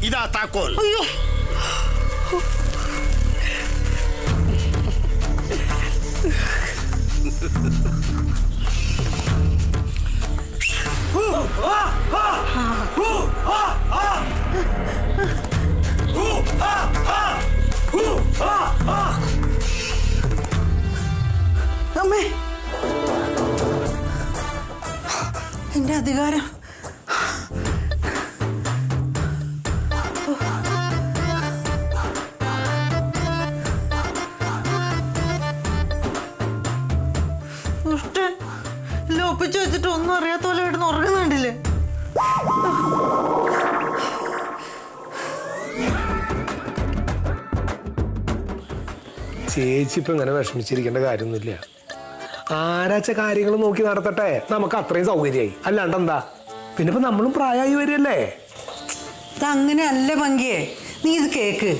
ഇതാ താക്കോൽ. അയ്യോ, അമ്മേ, എന്റെ അധികാരം. ഒപ്പിച്ചു വെച്ചിട്ട് ഒന്നും അറിയാത്ത പോലെ ഇവിടുന്ന് ഉറങ്ങുന്നുണ്ടില്ലേ? ചേച്ചി ഇപ്പൊ ഇങ്ങനെ വിഷമിച്ചിരിക്കേണ്ട കാര്യമൊന്നുമില്ല. ആരാച്ച കാര്യങ്ങൾ നോക്കി നടത്തട്ടെ, നമുക്ക് അത്രയും സൗകര്യമായി. അല്ലാണ്ട് എന്താ, പിന്നെ ഇപ്പൊ നമ്മളും പ്രായമായി വരികയല്ലേ. ഇതങ്ങനെയല്ല പങ്കിയേ, നീ ഇത് കേക്ക്.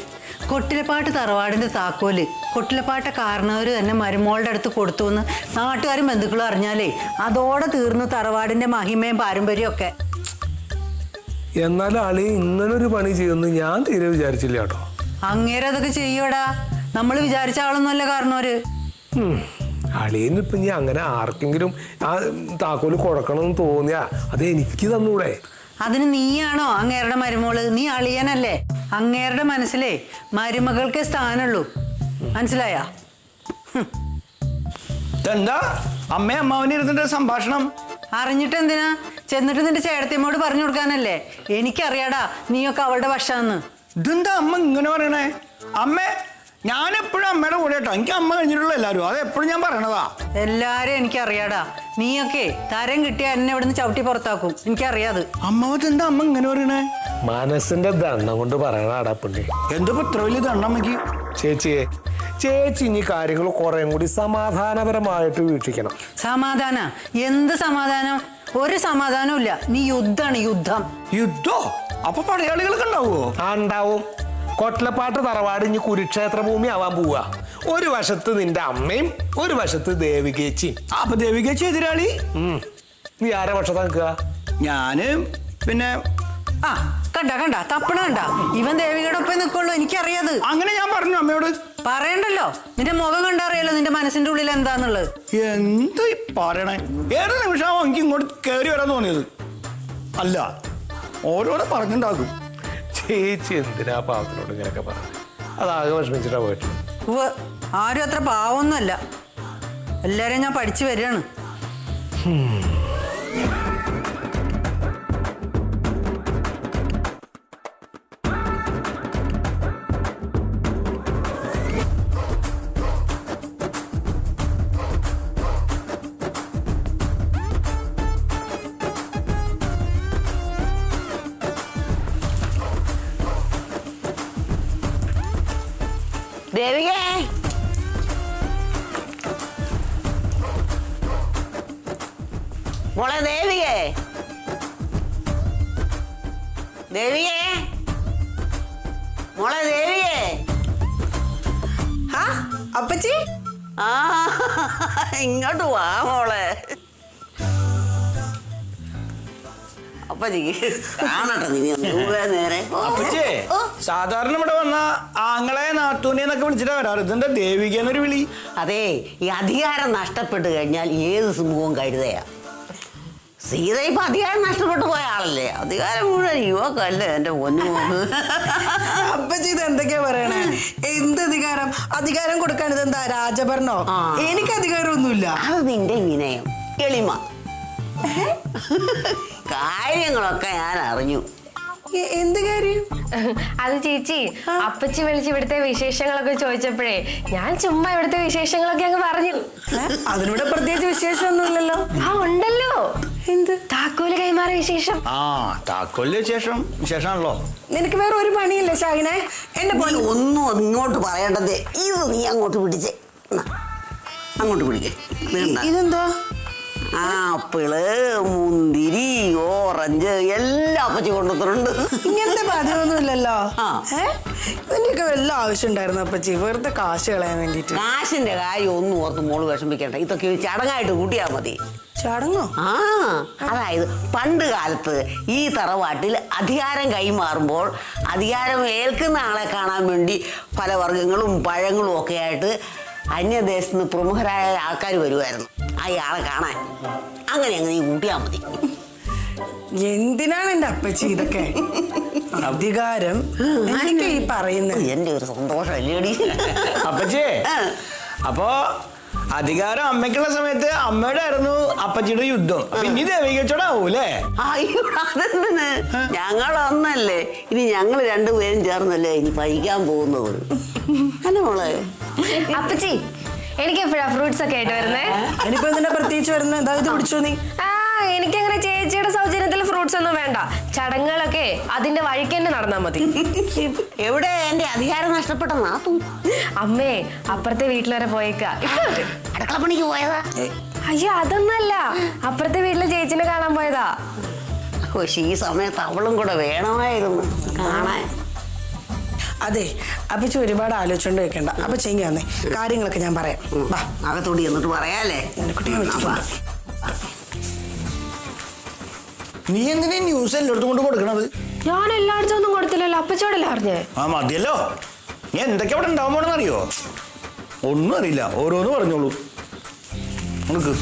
കൊട്ടിലപ്പാട്ട് തറവാടിന്റെ താക്കോല് കൊട്ടിലപ്പാട്ട കാരണവര് തന്നെ മരുമോളുടെ അടുത്ത് കൊടുത്തു എന്ന് നാട്ടുകാരും ബന്ധുക്കളും അറിഞ്ഞാലേ അതോടെ തീർന്നു തറവാടിന്റെ മഹിമയും പാരമ്പര്യവും ഒക്കെ. എന്നാൽ ആളി ഇങ്ങനൊരു പണി ചെയ്യുമെന്ന് ഞാൻ തീരെ വിചാരിച്ചില്ല കേട്ടോ. അങ്ങേരെ അതൊക്കെ ചെയ്യൂടാ, നമ്മൾ വിചാരിച്ച ആളൊന്നുമല്ല കാരണവര്. അളിയനിപ്പൊ ഇനി അങ്ങനെ ആർക്കെങ്കിലും ആ താക്കോല് കൊടുക്കണമെന്ന് തോന്നിയാ അത് എനിക്ക് തന്നൂടെ? അതിന് നീയാണോ അങ്ങേരുടെ മരുമോള്? നീ അളിയനല്ലേ. അങ്ങേരുടെ മനസ്സിലേ മരുമകൾക്ക് സ്ഥാനമുള്ളൂ, മനസ്സിലായാ? എന്താ അമ്മ അമ്മാവനിരുന്നിട്ട് സംഭാഷണം? അറിഞ്ഞിട്ട് എന്തിനാ? ചെന്നിട്ട് നിന്റെ ചേട്ടത്തിയമ്മോട് പറഞ്ഞു കൊടുക്കാനല്ലേ. എനിക്കറിയാടാ നീയൊക്കെ അവളുടെ വശാന്ന്. ഇതെന്താ അമ്മ ഇങ്ങനെ പറയണേ? അമ്മേ, ഞാൻ എപ്പോഴും അമ്മയുടെ കൂടെ കേട്ടോ. എനിക്ക് അമ്മ കഴിഞ്ഞിട്ടുള്ള എല്ലാവരും അത് എപ്പോഴും ഞാൻ പറയണതാ. എല്ലാരും എനിക്കറിയാടാ. നീയൊക്കെ തരം കിട്ടിയ എന്നെ ഇവിടുന്ന് ചവിട്ടി പുറത്താക്കും, എനിക്കറിയാത്. അമ്മാവത്തെന്താ അമ്മ ഇങ്ങനെ പറയണേ? മനസ്സിന്റെ ദണ്ണം കൊണ്ട് പറയണാടാ പുണ്ണി. എന്തോ ഇത്ര വലിയ ദണ്ണം അമ്മയ്ക്ക്? ചേച്ചി ഇനി കാര്യങ്ങൾ കുറേം കൂടി സമാധാനപരമായിട്ട് വീക്ഷിക്കണം. സമാധാന? എന്ത് സമാധാനം? ഒരു സമാധാനവും ഇല്ല. നീ യുദ്ധാണ്, യുദ്ധം. യുദ്ധോ? അപ്പൊ പടയാളികളൊക്കെ ഉണ്ടാവുമോ? ഉണ്ടാവും. കൊട്ടിലപ്പാട്ട് തറവാട് ഇനി കുരുക്ഷേത്ര ഭൂമി ആവാൻ പോവുക. ഒരു വശത്ത് നിന്റെ അമ്മയും ഒരു വശത്ത് ദേവികേച്ചിയും. അപ്പൊ ദേവികേച്ചി എതിരാളി? നീ ആരെ പക്ഷത്താ നിൽക്കുക? ഞാന് പിന്നെ ആ കണ്ട തപ്പണ കണ്ട. ഇവൻ ദേവികയുടെ ഒപ്പം നിൽക്കുള്ളൂ, എനിക്കറിയാത്. അങ്ങനെ ഞാൻ പറഞ്ഞു അമ്മയോട്. പറയണ്ടല്ലോ, നിന്റെ മുഖം കണ്ടറിയാലോ നിന്റെ മനസ്സിന്റെ ഉള്ളിൽ എന്താന്നുള്ളത്. എന്ത് പറയണേ? ഏത് നിമിഷമാവോ എനിക്ക് ഇങ്ങോട്ട് കയറി വരാൻ തോന്നിയത്. അല്ല, ഓരോരോ പറഞ്ഞുണ്ടാക്കും. ചേച്ചി എന്തിനാ പാവത്തിനോട് ഇങ്ങനെയൊക്കെ പറഞ്ഞത്? അതാകെ വിഷമിച്ചിട്ടാ പോയിട്ട്. ആരും അത്ര പാവമൊന്നുമല്ല. എല്ലാരെയും ഞാൻ പഠിച്ചു വരികയാണ്. ദേവികേ, മോളെ ദേവികേ, ദേവികേ, മോളെ ദേവികേ. അപ്പച്ചി, ആ ഇങ്ങോട്ട് വാ മോളെ. അപ്പച്ചിക്ക് കാണട്ടെ നീ നേരെ. അപ്പച്ചേ, സാധാരണ ഇവിടെ വന്ന ആങ്ങളെ നാത്തൂനെ എന്നൊക്കെ വിളിച്ചിട്ടാ വരാറ്. ഇതെന്താ ദേവികേന്നൊരു വിളി? അതെ, ഈ അധികാരം നഷ്ടപ്പെട്ട് കഴിഞ്ഞാൽ ഏത് സിംഹവും കരുതയാ. സീത ഇപ്പൊ അധികാരം നഷ്ടപ്പെട്ടു പോയ ആളല്ലേ. അധികാരം മുഴുവൻ യുവക്കല്ലേ എന്റെ പൊന്നു. അപ്പച്ചി ഇത് എന്തൊക്കെയാ പറയണേ? എന്ത് അധികാരം? അധികാരം കൊടുക്കാൻ ഇതെന്താ രാജഭരണോ? എനിക്ക് അധികാരമൊന്നുമില്ല. അത് നിന്റെ വിനയം, എളിമ. കാര്യങ്ങളൊക്കെ ഞാൻ അറിഞ്ഞു. എന്ത് കാര്യം? അത് ചേച്ചി, അപ്പച്ചി വിളിച്ച് ഇവിടുത്തെ വിശേഷങ്ങളൊക്കെ ചോദിച്ചപ്പോഴേ ഞാൻ ചുമ്മാ ഇവിടുത്തെ വിശേഷങ്ങളൊക്കെ അങ്ങ് പറഞ്ഞു. അതിലൂടെ പ്രത്യേകിച്ച് വിശേഷമൊന്നുമില്ലല്ലോ. ആ ഉണ്ടല്ലോ. എന്ത്? താക്കോല് കൈമാറിയ വിശേഷം. ആ താക്കോലിന്റെ വിശേഷമാണല്ലോ. നിനക്ക് വേറെ ഒരു പണിയില്ല ഷാഹിനെ? എന്റെ പോലെ ഒന്നും ഇങ്ങോട്ട് പറയേണ്ടത്. ഇത് നീ അങ്ങോട്ട് പിടിച്ചേ, അങ്ങോട്ട് പിടിക്കേ. ഇതെന്താ? ആപ്പിള്, മുന്തിരി, ഓറഞ്ച് എല്ലാം അപ്പച്ചി കൊണ്ടുവന്നിട്ടുണ്ട്. ഇങ്ങനത്തെ പതിവൊന്നുമില്ലല്ലോ. ഇതിന്റെയൊക്കെ വല്ല ആവശ്യം ഉണ്ടായിരുന്നു അപ്പച്ചി? വെറുതെ കാശ് കളയാൻ വേണ്ടിട്ട്. കാശിന്റെ കാര്യം ഒന്നും ഓർത്ത് മോള് വിഷമിക്കണ്ട. ഇതൊക്കെ ചടങ്ങായിട്ട് കൂട്ടിയാ മതി. ചടങ്ങോ? അതായത് പണ്ട് കാലത്ത് ഈ തറവാട്ടിൽ അധികാരം കൈമാറുമ്പോൾ അധികാരം ഏൽക്കുന്ന ആളെ കാണാൻ വേണ്ടി ഫലവർഗ്ഗങ്ങളും പഴങ്ങളും ഒക്കെ ആയിട്ട് അന്യദേശത്ത് നിന്ന് പ്രമുഖരായ ആൾക്കാർ വരുമായിരുന്നു അയാളെ കാണാൻ. അങ്ങനെ നീ കൂട്ടിയാൽ മതി. എന്തിനാണ് എന്റെ അപ്പച്ചി ഇതൊക്കെ? അധികാരം എന്തൊക്കെ ഈ പറയുന്നത്? എന്റെ ഒരു സന്തോഷം അല്ലേടി. അപ്പച്ചേ അപ്പോ അധികാരം അമ്മയ്ക്കുള്ള സമയത്ത് അമ്മയുടെ ആയിരുന്നു അപ്പച്ചിയുടെ യുദ്ധം. ഇനി ദേവികച്ചോടാവൂല്ലേ? അയ്യോ അതെന്തിന്, ഞങ്ങളൊന്നല്ലേ, ഇനി ഞങ്ങൾ രണ്ടുപേരും ചേർന്നല്ലേ ഇനി പഴിക്കാൻ പോകുന്നത്. അല്ല മോളെ. അപ്പച്ചി എനിക്ക് എപ്പോഴാ ഫ്രൂട്ട്സ് ഒക്കെ ആയിട്ട് വരുന്നേ? അതിനിപ്പോ എന്തിനാ പ്രത്യേകിച്ച് വരുന്നത്? എന്താ ഇത് പിടിച്ചോ നീ? എനിക്കങ്ങനെ ചേച്ചിയുടെ സൗജന്യത്തിൽ ഫ്രൂട്ട്സ് ഒന്നും വേണ്ട. ചടങ്ങുകളൊക്കെ അതിന്റെ വഴിക്ക് തന്നെ നടന്നാ മതി. എവിടെ എന്റെ അധികാരം നഷ്ടപ്പെട്ട നാത്തു? അമ്മേ അപ്പുറത്തെ വീട്ടിൽ വരെ പോയേക്കാ. അടുക്കള പണിക്ക് പോയതാ? അയ്യോ അതൊന്നല്ല, അപ്പുറത്തെ വീട്ടിലെ ചേച്ചിനെ കാണാൻ പോയതാ. പക്ഷെ ഈ സമയത്ത് അവളും കൂടെ വേണമായിരുന്നു കാണാൻ. അതെ അപ്പച്ചി ഒരുപാട് ആലോചിച്ചോണ്ട് വെക്കണ്ട. അപ്പൊ ചെയ്യാന്നേ കാര്യങ്ങളൊക്കെ ഞാൻ പറയാം. അകത്തോടി എന്നിട്ട് പറയാല്ലേ. എന്റെ കുട്ടിയെ വെച്ചിട്ടുണ്ട്. നീ എന്തിനാ ന്യൂസ് എല്ലായിടത്തും കൊണ്ട് കൊടുക്കണത്? ഞാൻ എല്ലായിടത്തും ഒന്നും കൊടുത്തില്ലല്ലോ, അപ്പച്ചോടല്ലേ അറിഞ്ഞേ. മതിയല്ലോ. നീ എന്തൊക്കെ അവിടെ ഉണ്ടാവാൻ പോണെന്നറിയോ? ഒന്നും അറിയില്ല, ഓരോന്ന് പറഞ്ഞോളൂ. നമുക്ക്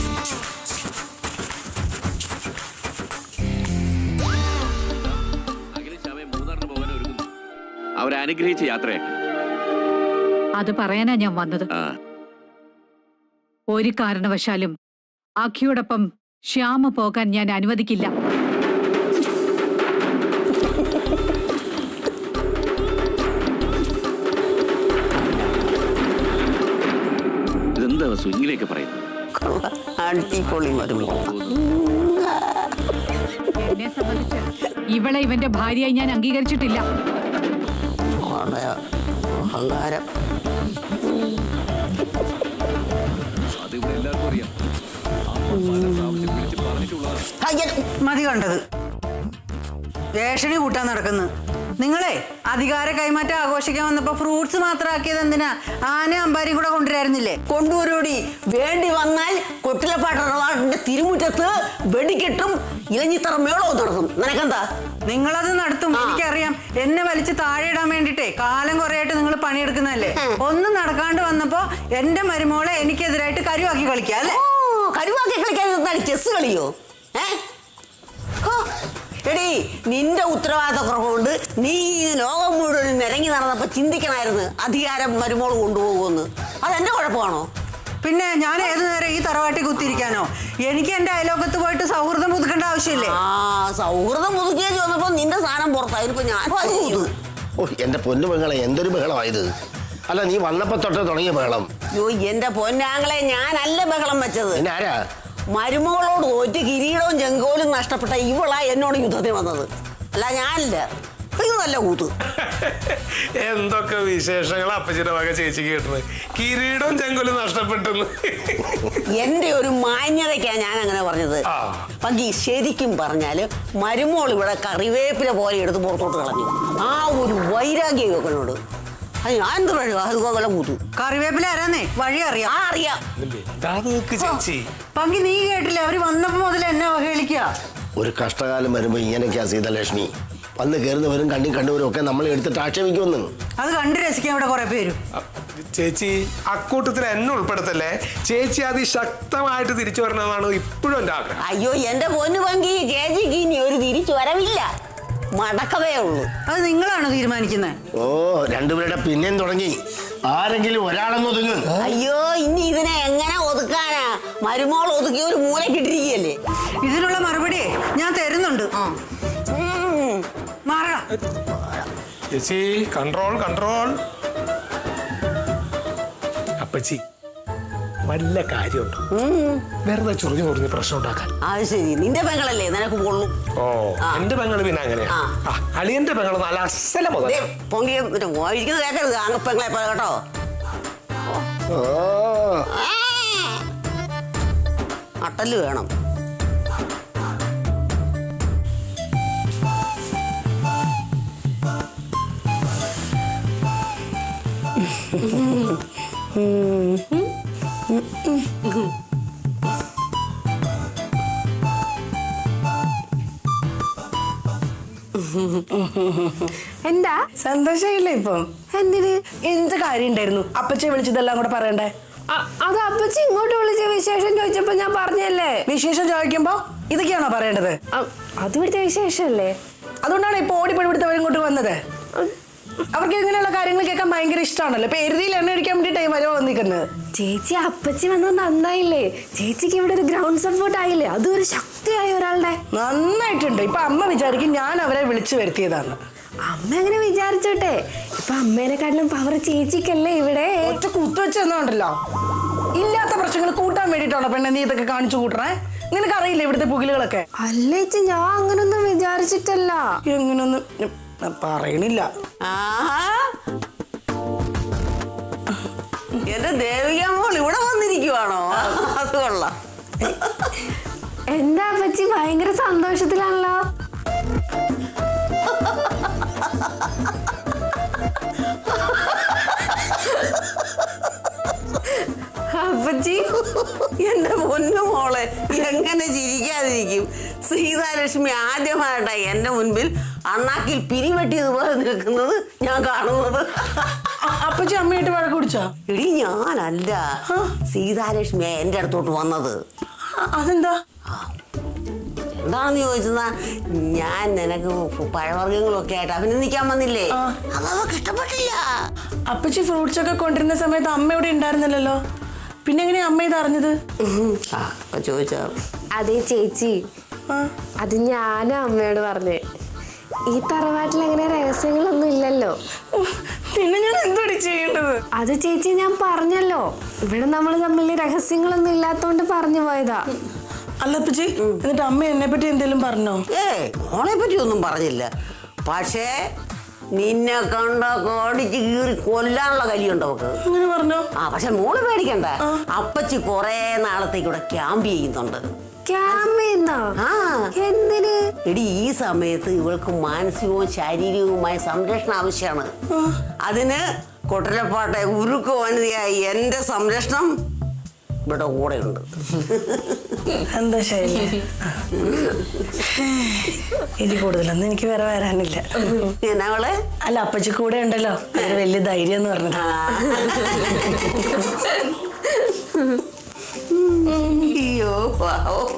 അവരനുഗ്രഹിച്ച യാത്രയാണ്. അത് പറയാനാ ഞാൻ വന്നത്. ഒരു കാരണവശാലും അഖിയോടൊപ്പം ശ്യാമ പോകാൻ ഞാൻ അനുവദിക്കില്ല. ഇതെന്താ ഇങ്ങനെയൊക്കെ പറയുന്നത്? എന്നെ സംബന്ധിച്ച് ഇവളെ ഇവന്റെ ഭാര്യയായി ഞാൻ അംഗീകരിച്ചിട്ടില്ല. അഹങ്കാരം. മതി കണ്ടത്. റേഷന് കൂട്ടാൻ നടക്കുന്നു. നിങ്ങളെ അധികാര കൈമാറ്റം ആഘോഷിക്കാൻ വന്നപ്പോ ഫ്രൂട്ട്സ് മാത്രം ആക്കിയത് എന്തിനാ? ആന അമ്പാരിയും കൂടെ കൊണ്ടുവരായിരുന്നില്ലേ? കൊണ്ടുവരൂടി. വേണ്ടി വന്നാൽ കൊട്ടിലപ്പാട്ടിന്റെ തിരുമുറ്റത്ത് വെടിക്കെട്ടും ഇലഞ്ഞിത്തറ മേളവും നടത്തും. നിനക്കെന്താ? നിങ്ങളത് നടത്തും, എനിക്കറിയാം. എന്നെ വലിച്ച് താഴെ ഇടാൻ വേണ്ടിട്ടേ കാലം കുറേയായിട്ട് നിങ്ങൾ പണിയെടുക്കുന്നതല്ലേ. ഒന്നും നടക്കാണ്ട് വന്നപ്പോ എന്റെ മരുമോളെ എനിക്കെതിരായിട്ട് കരുവാക്കി കളിക്കാം അല്ലേ? കരുവാക്കി കളിക്കാൻ ചെസ് കളിയോ? എടീ നിന്റെ ഉത്തരവാദിത്തക്കുറവുകൊണ്ട് നീ ലോകം മുഴുവൻ നിരങ്ങി നടന്നപ്പോ ചിന്തിക്കണമായിരുന്നു അധികാരം മരുമോള് കൊണ്ടുപോകുമെന്ന്. അതെന്റെ കുഴപ്പമാണോ? പിന്നെ ഞാൻ ഏതു നേരം ഈ തറവാട്ടി കുത്തിയിരിക്കാനോ? എനിക്ക് എന്റെ അയലോകത്ത് പോയിട്ട് സൗഹൃദം പുതുക്കേണ്ട ആവശ്യമില്ലേ? സൗഹൃദം പുതുക്കിയേക്ക് വന്നപ്പോ നിന്റെ സാധനം പുറത്തായിരുന്നു. ഞാൻ എന്റെ പൊന്നു പെങ്ങളെ എന്തൊരു ബഹളമായത്. അല്ല നീ വന്നപ്പോ തൊട്ട് തുടങ്ങിയ ബഹളം. അയ്യോ എന്റെ പൊന്നാങ്ങളെ ഞാനല്ല ബഹളം വെച്ചത്. പിന്നെ ആരാ? മരുമകളോട് തോറ്റ് കിരീടവും ചെങ്കോലും നഷ്ടപ്പെട്ട ഇവളാ എന്നോട് യുദ്ധത്തിന് വന്നത്, അല്ല ഞാനില്ല. ഇത് നല്ല കൂത്ത്. എന്തൊക്കെ വിശേഷങ്ങൾ അപ്പച്ചിയുടെ വക ചേച്ചിക്ക് കിട്ടുന്നത്. കിരീടവും ചെങ്കോലും നഷ്ടപ്പെട്ടു. എന്റെ ഒരു മാന്യതയ്ക്കാ ഞാൻ അങ്ങനെ പറഞ്ഞത്. പങ്കി ശരിക്കും പറഞ്ഞാല് മരുമോൾ ഇവിടെ കറിവേപ്പില പോലെ എടുത്ത് പുറത്തോട്ട് കളഞ്ഞു. ആ ഒരു വൈരാഗ്യം ഇവക്കനോട്. അത് ഞാൻ എന്ത് കഴിവാ അതുപോലെ കൂത്തു. കറിവേപ്പില ആരാന്നേ വഴി അറിയാം. അറിയാം. പങ്കി നീ കേട്ടില്ലേ? അവര് വന്നപ്പോ മുതൽ എന്നെ അവഹേളിക്കുക. ഒരു കഷ്ടകാലം വരുമ്പോ ഇങ്ങനെയൊക്കെയാ സീതലക്ഷ്മി. വന്ന് കയറുന്നവരും കണ്ടുവരും ഒക്കെ നമ്മളെ എടുത്തിട്ട് ആക്ഷേപിക്കുമെന്ന്. അത് കണ്ട് രസിക്കാൻ ഇവിടെ കുറെ പേരും. ചേച്ചി അക്കൂട്ടത്തിൽ എന്നെ ഉൾപ്പെടുത്തല്ലേ. ചേച്ചി അതിശക്തമായിട്ട് തിരിച്ചു വരണമെന്നാണ് ഇപ്പോഴും എന്റെ ആഗ്രഹം. അയ്യോ എന്റെ പൊന്നു പങ്കി, ചേച്ചിക്ക് ഇനി ഒരു തിരിച്ചു വരവില്ല, മടക്കവേ ഉള്ളൂ. അത് നിങ്ങളാണോ തീരുമാനിക്കുന്നത്? ഓ രണ്ടുപേരുടെ പിന്നെയും തുടങ്ങി. ആരെങ്കിലും ഒരാളെന്ന് ഒതുങ്ങ്. അയ്യോ ഇനി ഇതിനെ എങ്ങനെ ഒതുക്കാനാ? മരുമോൾ ഒതുക്കി ഒരു മൂലക്കിട്ടിരിക്കുകയല്ലേ. ഇതിനുള്ള മറുപടി ഞാൻ തരുന്നുണ്ട്. മാറണം ചേച്ചി. Control control. അപ്പച്ചി വല്ല കാര്യമുണ്ടോ വെറുതെ ചൊറിഞ്ഞു മുറിഞ്ഞ് പ്രശ്നം ഉണ്ടാക്കാൻ? അത് ശരി, നിന്റെ പെങ്ങളല്ലേ നിനക്ക് കൊള്ളു. ഓ എന്റെ പെങ്ങള് പിന്നെ അങ്ങനെയാ. അളിയന്റെ പെങ്ങള് നല്ല അസല മുതൽ പൊങ്കി ഇരിക്കുന്നത് കേൾക്കരുത് ആങ്ങപ്പെങ്ങളെ പോലെ കേട്ടോ. അട്ടല് വേണം. എന്താ സന്തോഷമായില്ലേ ഇപ്പം? എന്തിന്? എന്ത് കാര്യം ഉണ്ടായിരുന്നു അപ്പച്ചെ വിളിച്ചതെല്ലാം കൂടെ പറയണ്ടേ? അത് അപ്പച്ചി ഇങ്ങോട്ട് വിളിച്ച വിശേഷം ചോദിച്ചപ്പോ ഞാൻ പറഞ്ഞല്ലേ. വിശേഷം ചോദിക്കുമ്പോ ഇതൊക്കെയാണോ പറയേണ്ടത്? അത് ഇവിടുത്തെ വിശേഷല്ലേ. അതുകൊണ്ടാണ് ഇപ്പൊ ഓടിപ്പടി ഇവിടുത്തെ ഇങ്ങോട്ട് വന്നത്. അവർക്ക് ഇങ്ങനെയുള്ള കാര്യങ്ങൾ കേൾക്കാൻ ഭയങ്കര ഇഷ്ടമാണല്ലോ. ഇപ്പൊ എരുതിയിൽ എണ്ണ അടിക്കാൻ വേണ്ടിട്ട് വരവോ വന്നിരിക്കുന്നത്. ചേച്ചി അപ്പച്ചി വന്നത് നന്നായില്ലേ. ചേച്ചിക്ക് ഇവിടെ ഒരു ഗ്രൗണ്ട് സപ്പോർട്ട് ആയില്ലേ. അതും ഒരു ശക്തിയായ ഒരാളുടെ. നന്നായിട്ടുണ്ട്. ഇപ്പൊ അമ്മ വിചാരിക്കും ഞാൻ അവരെ വിളിച്ചു വരുത്തിയതാണ്. അമ്മ അങ്ങനെ വിചാരിച്ചോട്ടെ. ഇപ്പൊ അമ്മേനെക്കാട്ടിലും പവർ ചേച്ചിക്കല്ലേ ഇവിടെ. ഒറ്റ കുത്തുവെച്ചെന്നുണ്ടല്ലോ. ഇല്ലാത്ത പ്രശ്നങ്ങൾ കൂട്ടാൻ വേണ്ടിട്ടാണോ പെണ്ണെ നീ ഇതൊക്കെ കാണിച്ചു കൂട്ടണേ? നിനക്കറിയില്ല ഇവിടുത്തെ പുകിലുകളൊക്കെ? അല്ല ചേച്ചി, ഞാൻ അങ്ങനൊന്നും വിചാരിച്ചിട്ടല്ല. എങ്ങനൊന്നും പറയണില്ല. എന്റെ ദേവികമ്മോൾ ഇവിടെ വന്നിരിക്കുവാണോ? അത് കൊള്ളാം. എന്താ അപ്പച്ചി ഭയങ്കര സന്തോഷത്തിലാണല്ലോ. അപ്പച്ചി എന്റെ പൊന്നു മോളെ, എങ്ങനെ ചിരിക്കാതിരിക്കും? സീതാലക്ഷ്മി ആദ്യമായിട്ടാണ് എന്റെ മുൻപിൽ അണ്ണാക്കിൽ പിരിവെട്ടിയതുപോലെ നിൽക്കുന്നത് ഞാൻ കാണുന്നത്. അപ്പച്ചി അമ്മയായിട്ട് വഴക്ക് കുടിച്ചോ? എടി ഞാനല്ല, സീതാലക്ഷ്മി എന്റെ അടുത്തോട്ട് വന്നത്. അതെന്താ? എന്താണെന്ന് ചോദിച്ചതാ, ഞാൻ നിനക്ക് പഴവർഗ്ഗങ്ങളൊക്കെ ആയിട്ട് അഭിനന്ദിക്കാൻ വന്നില്ലേ, അത് അവർക്ക് ഇഷ്ടപ്പെട്ടില്ല. അപ്പച്ചി ഫ്രൂട്ട്സ് ഒക്കെ കൊണ്ടിരുന്ന സമയത്ത് അമ്മ ഇവിടെ ഉണ്ടായിരുന്നില്ലല്ലോ. പിന്നെ എങ്ങനെയാ അമ്മ ഇത് അറിഞ്ഞത്? ചോദിച്ചോ. അതെ ചേച്ചി, അത് ഞാനും അമ്മയോട് പറഞ്ഞേ. ഈ തറവാട്ടിൽ അങ്ങനെ രഹസ്യങ്ങളൊന്നും ഇല്ലല്ലോ. പിന്നെ ഞാൻ എന്താണ് ചെയ്യേണ്ടത്? അത് ചേച്ചി ഞാൻ പറഞ്ഞല്ലോ, ഇവിടെ നമ്മൾ തമ്മിൽ രഹസ്യങ്ങളൊന്നും ഇല്ലാത്തോണ്ട് പറഞ്ഞു പോയതാ. അല്ല അപ്പച്ചി, എന്നിട്ട് അമ്മ എന്നെ പറ്റി എന്തെങ്കിലും പറഞ്ഞോ? മോളെ പറ്റി ഒന്നും പറഞ്ഞില്ല. പക്ഷേ നിന്നെ കണ്ട കോടിച്ച് കീറി കൊല്ലാനുള്ള കലിയുണ്ട് അവക്ക്. അങ്ങനെ പറഞ്ഞോ? പക്ഷെ മോള് പേടിക്കണ്ട, അപ്പച്ചി കൊറേ നാളത്തേക്ക് ഇവിടെ ക്യാമ്പ് ചെയ്യുന്നുണ്ട്. എന്തിന്? എടി ഈ സമയത്ത് ഇവൾക്ക് മാനസികവും ശാരീരികവുമായ സംരക്ഷണം ആവശ്യമാണ്. അതിന് കൊട്ടരപ്പാട്ടെ ഉരുക്ക് വനിതയായി എന്റെ സംരക്ഷണം ഇവിടെ കൂടെ ഉണ്ട്. എന്താ ശൈലി, ഇത് കൂടുതലൊന്നും എനിക്ക് വേറെ വരാനില്ല. ഞങ്ങള് അല്ല അപ്പച്ചി കൂടെ ഉണ്ടല്ലോ, അതൊരു വലിയ ധൈര്യം എന്ന് പറഞ്ഞത്. അയ്യോ പാവം.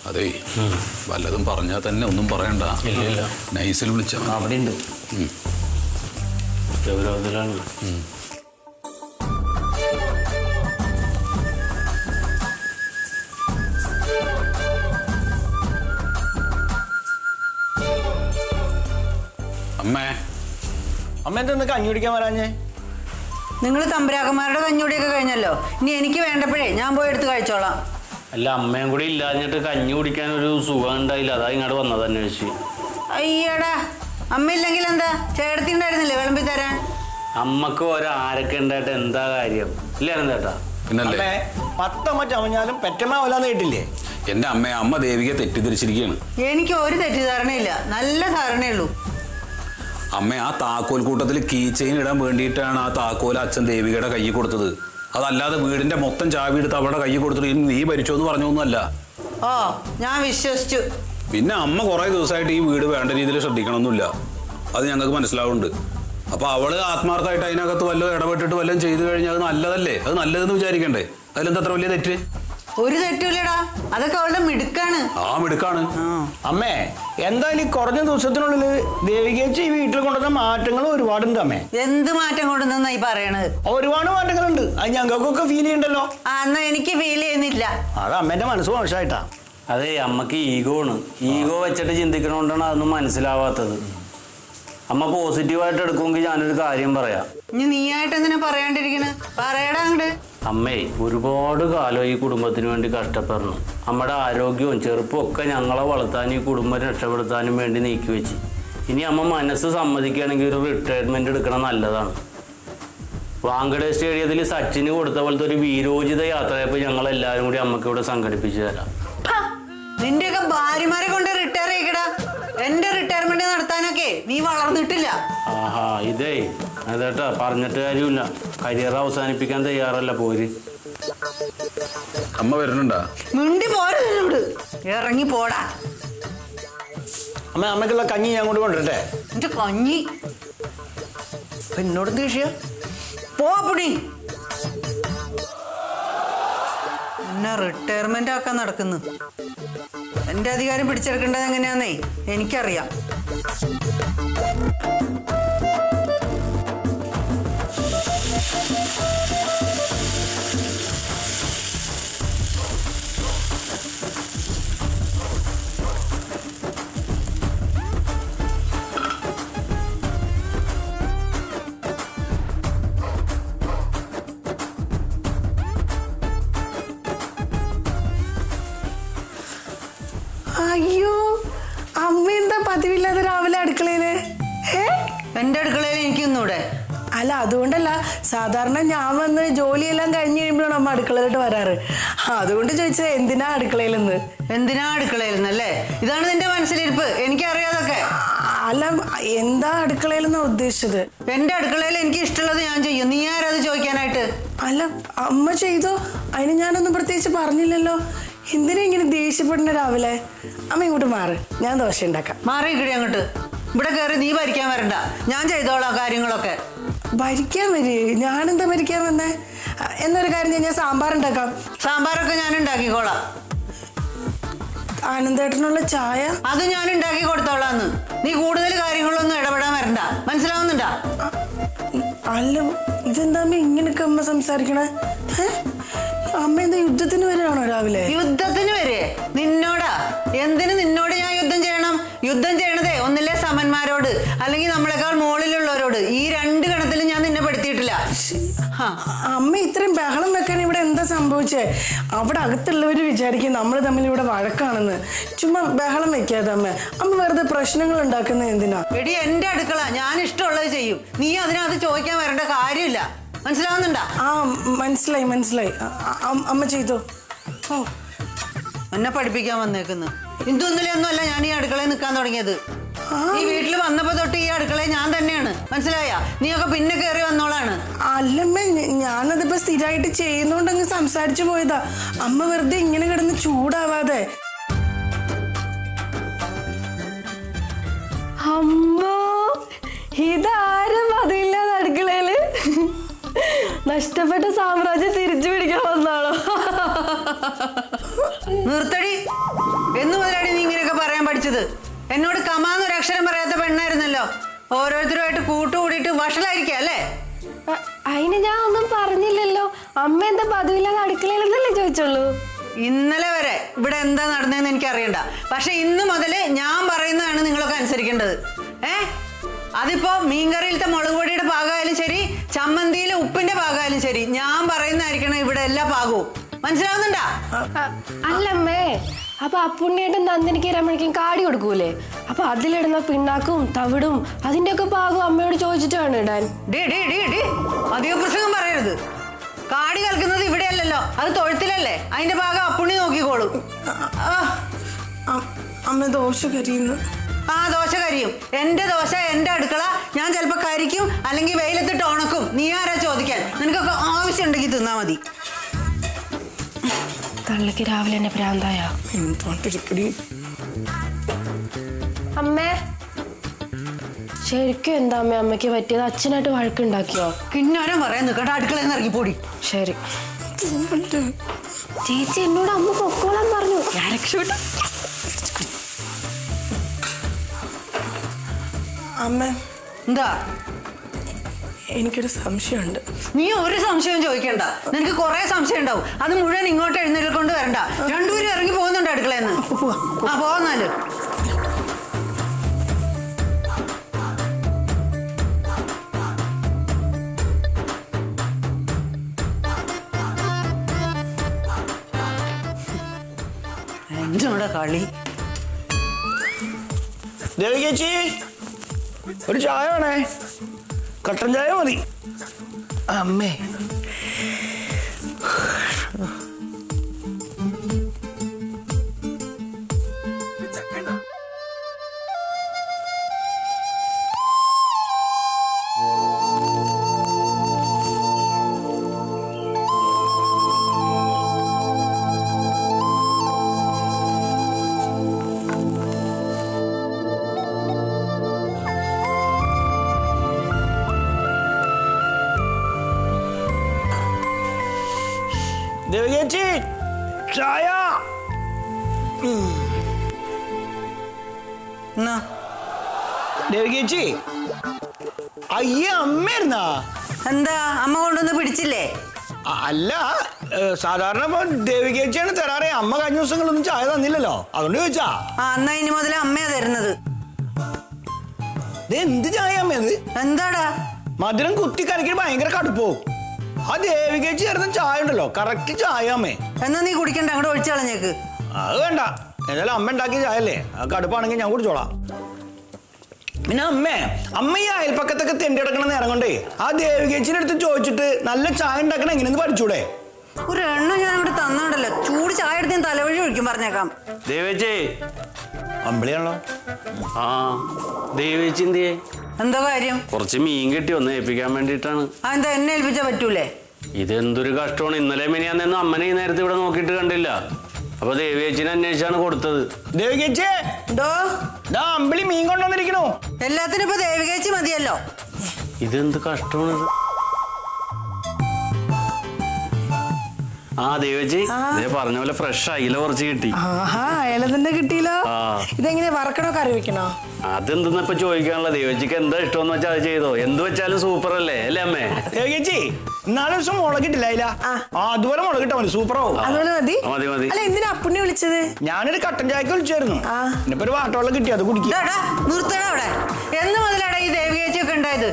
അതെ, വല്ലതും പറഞ്ഞാൽ തന്നെ ഒന്നും പറയണ്ട. നൈസിൽ വിളിച്ചാ അവിടെ ഉണ്ട്. ഗൗരവത്തിലാണ്. അമ്മേ, അമ്മ എന്തെന്ന് കഞ്ഞി കുടിക്കാൻ വരാഞ്ഞേ? നിങ്ങൾ തമ്പുരാക്കന്മാരുടെ കഞ്ഞൂടിയൊക്കെ കഴിഞ്ഞല്ലോ. ഇനി എനിക്ക് വേണ്ടപ്പോഴേ ഞാൻ പോയി എടുത്ത് കഴിച്ചോളാം. അല്ല, അമ്മയും കൂടി ഇല്ലാഞ്ഞിട്ട് കഞ്ഞി കുടിക്കാൻ ഒരു സുഖം ഉണ്ടായില്ല, അതാ ഇങ്ങോട്ട് വന്നത് അന്വേഷിച്ച്. അയ്യടാ, അമ്മ ഇല്ലെങ്കിൽ എന്താ, ചേട്ടത്തി ഉണ്ടായിരുന്നില്ലേ വിളമ്പി തരാൻ? അമ്മക്ക് ഒരാരൊക്കെ ഉണ്ടായിട്ട് എന്താ കാര്യം? ഇല്ലായിരുന്നു ചേട്ടാ. പിന്നല്ലേ, 10 ചമഞ്ഞാലും പെറ്റമ്മ വല്ലാന്ന് കേട്ടില്ലേ? എന്റെ അമ്മ ദേവികയെ തെറ്റിദ്ധരിച്ചിരിക്കുകയാണ്. എനിക്ക് ഒരു തെറ്റിദ്ധാരണയില്ല, നല്ല ധാരണയുള്ളൂ. അമ്മ ആ താക്കോൽ കൂട്ടത്തിൽ കീ ചെയിൻ ഇടാൻ വേണ്ടിയിട്ടാണ് ആ താക്കോൽ അച്ഛൻ ദേവികയുടെ കയ്യിൽ കൊടുത്തത്. അതല്ലാതെ വീടിന്റെ മൊത്തം ചാവി എടുത്ത് അവളുടെ കയ്യിൽ കൊടുത്തിട്ട് നീ ഭരിച്ചോ എന്ന് പറഞ്ഞൊന്നുമല്ല. ഓ, ഞാൻ വിശ്വസിച്ചു. പിന്നെ അമ്മ കുറെ ദിവസമായിട്ട് ഈ വീട് വേണ്ട രീതിയിൽ ശ്രദ്ധിക്കണമെന്നില്ല, അത് ഞങ്ങൾക്ക് മനസ്സിലാവുന്നുണ്ട്. അപ്പൊ അവള് ആത്മാർത്ഥമായിട്ട് അതിനകത്ത് വല്ലതും ഇടപെട്ടിട്ട് വല്ലതും ചെയ്തു കഴിഞ്ഞാൽ അത് നല്ലതല്ലേ? അത് നല്ലതെന്ന് വിചാരിക്കണ്ടേ? അതിലെന്താ അത്ര വലിയ തെറ്റ്? ഒരു തെറ്റില്ലടാ, അതൊക്കെ അവളുടെ മിടുക്കാണ്. മിടുക്കാണ്. അമ്മേ, എന്തായാലും കുറഞ്ഞ ദിവസത്തിനുള്ളിൽ ദേവികേച്ചി ഈ വീട്ടിൽ കൊണ്ടുവന്ന മാറ്റങ്ങൾ ഒരുപാടുണ്ട് അമ്മേ. എന്ത് മാറ്റം കൊണ്ടുവന്നാ ഈ പറയണത്? ഒരുപാട് മാറ്റങ്ങളുണ്ട്, അത് ഞങ്ങൾക്കൊക്കെ ഫീൽ ചെയ്യണ്ടല്ലോ. എന്നാ എനിക്ക് ഫീൽ ചെയ്യുന്നില്ല. അത് അമ്മേന്റെ മനസ്സ് മോശമായിട്ടാ. അതെ, അമ്മക്ക് ഈഗോ ആണ്. ഈഗോ വെച്ചിട്ട് ചിന്തിക്കണോണ്ടാണ് അതൊന്നും മനസ്സിലാവാത്തത്. അമ്മ പോസിറ്റീവായിട്ട് എടുക്കുമെങ്കിൽ ഞാനൊരു കാര്യം പറയാം. ഇനി നീയായിട്ട് എന്തിനാ പറയാണ്ടിരിക്കണ? പറയടാ അങ്ങട്. അമ്മേ, ഒരുപാട് കാലം ഈ കുടുംബത്തിന് വേണ്ടി കഷ്ടപ്പെടണം. നമ്മുടെ ആരോഗ്യവും ചെറുപ്പവും ഒക്കെ ഞങ്ങളെ വളർത്താനും ഈ കുടുംബം രക്ഷപ്പെടുത്താനും വേണ്ടി നീക്കി വെച്ച്. ഇനി അമ്മ മനസ്സ് സമ്മതിക്കുകയാണെങ്കിൽ ഒരു റിട്ടയർമെന്റ് എടുക്കണം, നല്ലതാണ്. വാങ്കഡേ സ്റ്റേഡിയത്തിൽ സച്ചിന് കൊടുത്ത പോലത്തെ ഒരു വീരോചിത യാത്രയപ്പോൾ ഞങ്ങൾ എല്ലാവരും കൂടി അമ്മക്ക് ഇവിടെ സംഘടിപ്പിച്ചു തരാം. നിന്റെയൊക്കെ ഭാര്യമാരെ കൊണ്ട് റിട്ടയർ ചെയ്യടാ. എന്റെ റിട്ടയർമെന്റ് നടത്താനൊക്കെ നീ വളർന്നിട്ടില്ല. ആഹാ, ഇതേ അതേട്ടാ, പറഞ്ഞിട്ട് കാര്യമില്ല. കരിയർ അവസാനിപ്പിക്കാൻ തയ്യാറല്ല പോര്. അമ്മ വരുന്നുണ്ടാ? മിണ്ടി പോരോട് ഇറങ്ങി പോടാ. അമ്മ അമ്മക്കുള്ള കഞ്ഞി ഞാൻ കൊണ്ട് കൊണ്ടിരട്ടെ? എന്റെ കഞ്ഞി എന്നോട് ദേഷ്യ പോടി. എന്നെ റിട്ടയർമെന്റ് ആക്കാൻ നടക്കുന്നു. എന്റെ അധികാരം പിടിച്ചെടുക്കേണ്ടത് എങ്ങനെയാന്നേ എനിക്കറിയാം. അയ്യോ, അമ്മ എന്താ പതിവില്ലാതെ രാവിലെ അടുക്കളയില്? എന്റെ അടുക്കളയിൽ എനിക്കൊന്നൂടെ? അല്ല, അതുകൊണ്ടല്ല. സാധാരണ ഞാൻ വന്ന് ജോലിയെല്ലാം കഴിഞ്ഞ് കഴിയുമ്പോഴാണ് അമ്മ അടുക്കളയിലോട്ട് വരാറ്. അതുകൊണ്ട് ചോദിച്ചത് എന്തിനാ അടുക്കളയിലെന്ന്. എന്തിനാ അടുക്കളയിലെന്നല്ലേ? ഇതാണ് നിന്റെ മനസ്സിലിരിപ്പ്, എനിക്കറിയാതൊക്കെ. അല്ല, എന്താ അടുക്കളയിലെന്നാ ഉദ്ദേശിച്ചത്? എന്റെ അടുക്കളയിൽ എനിക്ക് ഇഷ്ടമുള്ളത് ഞാൻ ചെയ്യും. നീ ആരത് ചോദിക്കാനായിട്ട്? അല്ല, അമ്മ ചെയ്തോ? അതിന് ഞാനൊന്നും പ്രത്യേകിച്ച് പറഞ്ഞില്ലല്ലോ. എന്തിനാ ഇങ്ങനെ ദേഷ്യപ്പെടുന്ന രാവിലെ? അമ്മ ഇങ്ങോട്ട് മാറ്, ഞാൻ ദോശ ഉണ്ടാക്കാം. മാറിയിക്കടി അങ്ങോട്ട്. ഇവിടെ കയറി നീ ഭരിക്കാൻ വരണ്ട, ഞാൻ ചെയ്തോളാം കാര്യങ്ങളൊക്കെ. ഭരിക്കാൻ വരേ? ഞാനെന്താ ഭരിക്കാൻ വന്നേ? എന്നൊരു കാര്യം ഞാൻ സാമ്പാർ ഉണ്ടാക്കാം. സാമ്പാറൊക്കെ ഞാൻ ഉണ്ടാക്കിക്കോളാം. ആനന്ദേട്ടനുള്ള ചായ അത് ഞാൻ ഉണ്ടാക്കി കൊടുത്തോളാന്ന്. നീ കൂടുതൽ കാര്യങ്ങളൊന്നും ഇടപെടാൻ വരണ്ട, മനസ്സിലാവുന്നുണ്ടാ? അല്ല, ഇതെന്താ ഇങ്ങനൊക്കെ അമ്മ സംസാരിക്കണേ? അമ്മ എന്താ യുദ്ധത്തിന് വരെയാണോ രാവിലെ? യുദ്ധത്തിന് വരെ? നിന്നോടാ? എന്തിന് നിന്നോട് ഞാൻ യുദ്ധം ചെയ്യണം? യുദ്ധം ചെയ്യണതേ ഒന്നില്ലേ സമന്മാരോട്, അല്ലെങ്കിൽ നമ്മളെക്കാൾ മുകളിലുള്ളവരോട്. ഈ രണ്ട് ഗണത്തിലും ഞാൻ നിന്നെ പെടുത്തിയിട്ടില്ല. അമ്മ ഇത്രയും ബഹളം വെക്കാൻ ഇവിടെ എന്താ സംഭവിച്ചേ? അവിടെ അകത്തുള്ളവര് വിചാരിക്കും നമ്മൾ തമ്മിൽ ഇവിടെ വഴക്കാണെന്ന്. ചുമ്മാ ബഹളം വെക്കാതെ അമ്മ. അമ്മ വെറുതെ പ്രശ്നങ്ങൾ ഉണ്ടാക്കുന്നത് എന്തിനാ? എടി, എന്റെ അടുക്കള, ഞാൻ ഇഷ്ടമുള്ളത് ചെയ്യും. നീ അതിനകത്ത് ചോദിക്കാൻ വരേണ്ട കാര്യമില്ല, മനസ്സിലാവുന്നുണ്ടാ? ആ, മനസ്സിലായി മനസ്സിലായി. അമ്മ ചെയ്തോ. ഓ, എന്നെ പഠിപ്പിക്കാൻ വന്നേക്കുന്നു. ഇതൊന്നിലൊന്നും അല്ല ഞാൻ ഈ അടുക്കളയിൽ നിൽക്കാൻ തുടങ്ങിയത്. ഈ വീട്ടിൽ വന്നപ്പോ തൊട്ട് ഈ അടുക്കളയിൽ ഞാൻ തന്നെയാണ്, മനസ്സിലായ? നീയൊക്കെ പിന്നെ കയറി വന്നോളാണ്. അല്ലമ്മ, ഞാനതിപ്പോ സ്ഥിരമായിട്ട് ചെയ്യുന്നോണ്ടങ്ങ് സംസാരിച്ചു പോയതാ. അമ്മ വെറുതെ ഇങ്ങനെ കിടന്ന് ചൂടാവാതെ. അമ്മോ, ഇതാരും അതില്ലാതെ അടുക്കളയില് നഷ്ടപ്പെട്ട സാമ്രാജ്യം തിരിച്ചു പിടിക്കാൻ വന്നാണോ? നിർത്തടി. എന്ന് മുതലാടി നീ ഇങ്ങനെയൊക്കെ പറയാൻ പഠിച്ചത്? എന്നോട് കമാന്നൊരു അക്ഷരം പറയാത്ത പെണ്ണായിരുന്നല്ലോ. ഓരോരുത്തരുമായിട്ട് കൂട്ടുകൂടിയിട്ട് വഷളായിരിക്കാം അല്ലേ? അതിന് ഞാൻ ഒന്നും പറഞ്ഞില്ലല്ലോ. അമ്മ എന്താ പതിവില്ലാതെ അടുക്കളയിലെന്നല്ലേ ചോദിച്ചുള്ളൂ. ഇന്നലെ വരെ ഇവിടെ എന്താ നടന്നതെന്ന് എനിക്ക് അറിയണ്ട. പക്ഷെ ഇന്ന് മുതല് ഞാൻ പറയുന്നതാണ് നിങ്ങളൊക്കെ അനുസരിക്കേണ്ടത്. അതിപ്പോ മീൻകറിയിലത്തെ മുളക് പൊടിയുടെ പാകമായാലും ശരി, ചമ്മന്തിയിലെ ഉപ്പിന്റെ പാകമായാലും ശരി, ഞാൻ പറയുന്നതായിരിക്കണം ഇവിടെ എല്ലാ പാകവും. മനസ്സിലാവുന്നുണ്ടാ? അല്ലമ്മേ, അപ്പൊ അപ്പുണ്ണിയായിട്ട് നന്ദിനിക്ക് രമണിക്കും കാടി കൊടുക്കൂലേ? അപ്പൊ അതിലിടുന്ന പിണ്ണാക്കും തവിടും അതിന്റെ ഒക്കെ പാകവും അമ്മയോട് ചോദിച്ചിട്ട് വേണം ഇടാൻ. അധിക പ്രസംഗം പറയരുത്. കാടി കളിക്കുന്നത് ഇവിടെയല്ലല്ലോ, അത് തൊഴുത്തിലല്ലേ. അതിന്റെ ഭാഗം അപ്പുണ്ണി നോക്കിക്കോളൂ. അമ്മ ദോശ കരിയുന്നു. ആ, ദോശ കരിയും. എന്റെ ദോശ, എന്റെ അടുക്കള. ഞാൻ ചിലപ്പോ കരിക്കും, അല്ലെങ്കിൽ വെയിലത്തിട്ട് ഉണക്കും. നീ ആരാ ചോദിക്കാൻ? നിനക്കൊക്കെ ആവശ്യം ഉണ്ടെങ്കിൽ തിന്നാ മതി. തള്ളക്ക് രാവിലെ തന്നെ ഭ്രാന്തായ. അമ്മേ, ശരിക്കും എന്താ അമ്മ അമ്മയ്ക്ക് പറ്റിയത്? അച്ഛനായിട്ട് വഴക്കുണ്ടാക്കിയോ? കിന്നാരം പറയാൻ നിൽക്കട്ടെ, അടുക്കളയിൽ നിന്ന് ഇറങ്ങിപ്പോടി. ശരി ചേച്ചി, എന്നോട് അമ്മ പൊക്കോളാൻ പറഞ്ഞു. ഞാൻ രക്ഷപ്പെട്ടു. അമ്മ, എന്താ? എനിക്കൊരു സംശയമുണ്ട്. നീ ഒരു സംശയം ചോദിക്കണ്ട. നിനക്ക് കുറെ സംശയം ഉണ്ടാവും. അത് മുഴുവൻ ഇങ്ങോട്ട് എഴുന്നേൽക്കൊണ്ട് വരണ്ട. രണ്ടുപേരും ഇറങ്ങി പോകുന്നുണ്ട് അടുക്കളയിൽ നിന്ന്. ആ, പോന്നാല്. എന്നോടെ കളി. ദേവി ചേച്ചി, ഒരു ചായ വേണേ? കട്ടൻ ചായ മതി. അമ്മേ, ദേവകേച്ചി ചായ. എന്നാ ദേവകേച്ചി അയ്യേ അമ്മയായിരുന്നാ? എന്താ അമ്മ കൊണ്ടുവന്ന് പിടിച്ചില്ലേ? അല്ല, സാധാരണ ഇപ്പൊ ദേവികേച്ചിയാണ് തരാറേ. അമ്മ കഴിഞ്ഞ ദിവസങ്ങളൊന്നും ചായ തന്നില്ലല്ലോ, അതുകൊണ്ട് ചോദിച്ചാ. എന്നാ ഇനി മുതൽ അമ്മയാ തരുന്നത്. എന്ത് ചായ അമ്മയത്? എന്താടാ മധുരം കുത്തി കലക്കിട്ട് ഭയങ്കര കടുപ്പവും. ആ ദേവികേച്ചി തരുന്ന ചായ ഉണ്ടല്ലോ, കറക്റ്റ് ചായ അമ്മേ. എന്നാ നീ കുടിക്കണ്ട, അങ്ങോട്ട് ഒഴിച്ചു കളഞ്ഞേക്ക്. അത് വേണ്ട, ഏതായാലും അമ്മ ഉണ്ടാക്കിയ ചായ അല്ലേ, ആ കടുപ്പാണെങ്കിൽ ഞാൻ കുടിച്ചോളാം. പിന്നെ അമ്മ ഈ അയൽപ്പക്കത്തൊക്കെ തെണ്ടി കിടക്കണ നേരം കൊണ്ടേ ആ ദേവികേച്ചിന്റെ അടുത്ത് ചോദിച്ചിട്ട് നല്ല ചായ ഉണ്ടാക്കണം എങ്ങനെയെന്ന് പഠിച്ചൂടെ? ഒരു എണ്ണ ഞാൻ അങ്ങോട്ട് തന്നോണ്ടല്ലോ, ചൂട് ചായ എടുത്ത് ഞാൻ തലവഴി ഒഴിക്കും പറഞ്ഞേക്കാം. ദേവേച്ചേ. അമ്പിളിയാണല്ലോ. ആ ദേവേച്ചി എന്തിയേ? എന്താ കാര്യം? കുറച്ച് മീൻ കിട്ടി ഒന്ന് ഏൽപ്പിക്കാൻ വേണ്ടിയിട്ടാണ്. എന്താ എന്നെ ഏൽപ്പിച്ചാ പറ്റൂലേ? ഇതെന്തൊരു കഷ്ടമാണ്. ഇന്നലെ മിനിയാന്ന് അമ്മനെ ഈ നേരത്തെ ഇവിടെ നോക്കിയിട്ട് കണ്ടില്ല. അപ്പൊ ദേവിയേച്ചിനെ അന്വേഷിച്ചാണ് കൊടുത്തത്. ദേവികേച്ചി എന്തോ അമ്പിളി മീൻ കൊണ്ടുവന്നിരിക്കണോ? എല്ലാത്തിനും ഇപ്പൊ ദേവികേച്ചി മതിയല്ലോ. ഇതെന്ത് കഷ്ടമാണിത്. ആ ദേവേച്ചി പറഞ്ഞ പോലെ ഫ്രഷ് അയില കുറച്ച് കിട്ടി. അയല തന്നെ കിട്ടിയില്ലോ. ഇതെങ്ങനെ വറക്കണോ കറി വെക്കണോ? അതെന്തെന്ന് ഇപ്പൊ ചോദിക്കാനുള്ള. ദേവേച്ചിക്ക് എന്താ ഇഷ്ടമെന്ന് വെച്ചാൽ അത് ചെയ്തോ. എന്ത് വെച്ചാലും സൂപ്പർ അല്ലേ അല്ലേ അമ്മേ? ദേവികേച്ചി നാല് ദിവസം മുളകിട്ടില്ല അതില. അതുപോലെ മുളകിട്ടാ മതി, സൂപ്പറാവും. അതുപോലെ മതി. മതി മതി. അല്ല എന്തിനാ അപ്പുണ്ണി വിളിച്ചത്? ഞാനൊരു കട്ടൻ ചായക്ക് വിളിച്ചായിരുന്നു. ഇനിയിപ്പോ ഒരു വാട്ടവെള്ളം കിട്ടി, അത് കുടിക്കുക. നിർത്തണ അവിടെ. എന്ന് മുതലാടാ ഈ ദേവികേച്ചി ഒക്കെ ഉണ്ടായത്?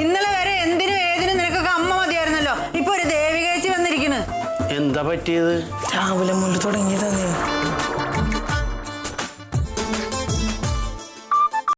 ഇന്നലെ വരെ എന്തിനും ഏതിനും നിനക്കൊക്കെ അമ്മ മതിയായിരുന്നല്ലോ, ഇപ്പൊ ഒരു ദേവികേച്ചി വന്നിരിക്കുന്നു. എന്താ പറ്റിയത്? രാവിലെ മുതൽ തുടങ്ങിയതാണ്.